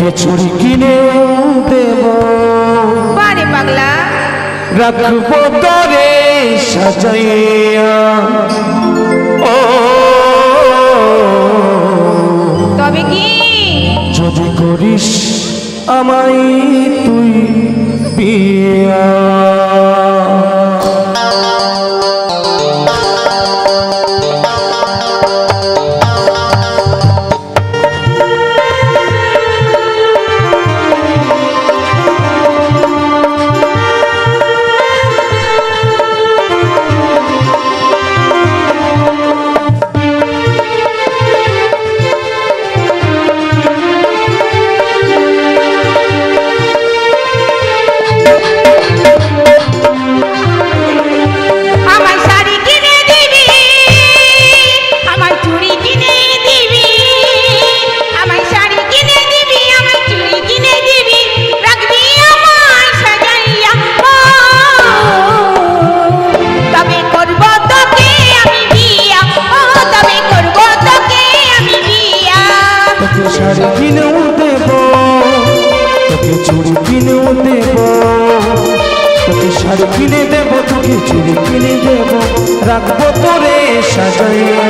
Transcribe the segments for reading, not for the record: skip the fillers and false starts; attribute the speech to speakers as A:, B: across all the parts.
A: তোকে চুরি কিনে দেব
B: বারে পাগলা
A: রাখবো তোরে সাজাইয়া ও
B: তবে কি
A: যদি করিস আমায় তুই বিয়া শাড়ি কিনেও দেব তোকে চুড়ি কিনেও দেব তোকে শাড়ি কিনে দেব তোকে চুড়ি কিনে দেব রাখবো তোরে সাজাইয়া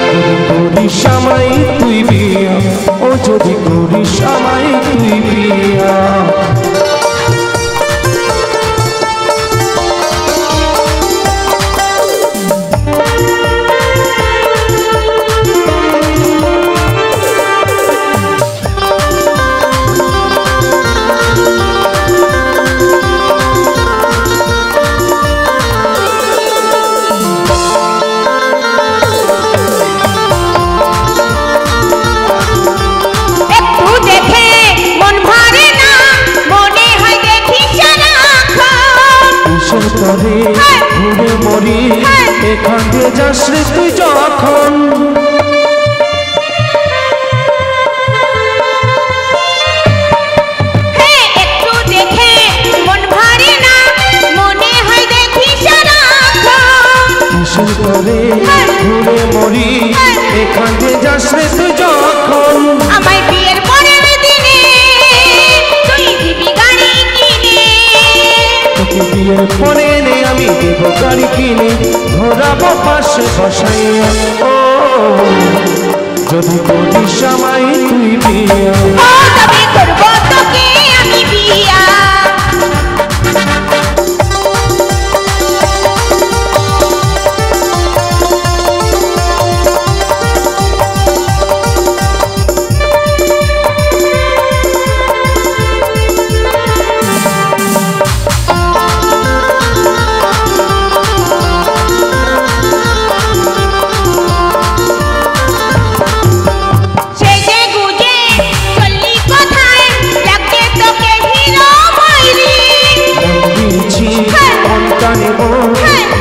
A: যদি করিস আমায় তুই বিয়া ও যদি করিস আমায় তুই বিয়া করে ঘুরে মরি এখান দিয়ে যাস রে তুই যখন
B: একটু দেখে মন ভরে না মনে হয় দেখি সারাক্ষণ
A: করে ঘুরে মরি এখান দিয়ে যাস রে তুই যখন
B: আমায় বিয়ের পরের দিনে তুই দিবি গাড়ি কিনে
A: তোকে বিয়ের পরে আমি দেব গাড়ি কিনে ঘোরাবো পাশে বসাইয়া ও যদি করিস আমায় তুই বিয়া
B: তবে করবো তোকে আমি বিয়া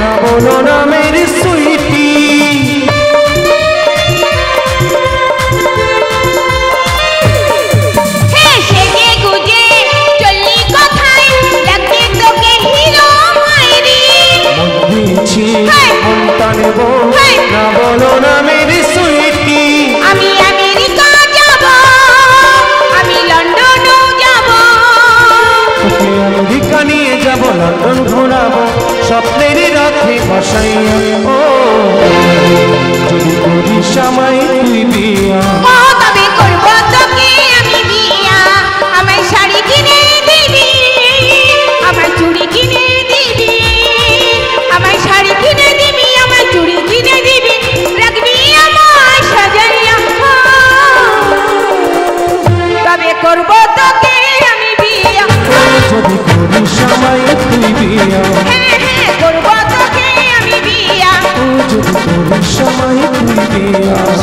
A: না বলো না মেরি সুইটি
B: সেজে গুজে চললি কোথায় লাগবে তোকে হিরো মাইরি
A: মন দিয়েছি মনটা নেব না বলো না মেরি সুইটি
B: আমি আমেরিকা যাব আমি লন্ডনও যাব
A: তোকে আমেরিকা নিয়ে যাব লন্ডন ঘোরাবো স্বপ্নের রাতে বসাইয়া ও যদি করিস আমায় তুই বিয়া
B: তবে করবো তোকে আমি বিয়া আমায় শাড়ি কিনে দিবি আমায় চুড়ি কিনে দিবি আমায় শাড়ি কিনে দিবি আমায় চুড়ি কিনে দিবি রাখবি আমায় সাজাইয়া তবে করবো তোকে আমি বিয়া
A: যদি করিস আমায় তুই বিয়া
B: করবো তোকে আমি বিয়া
A: যদি করিস আমায় তুই বিয়া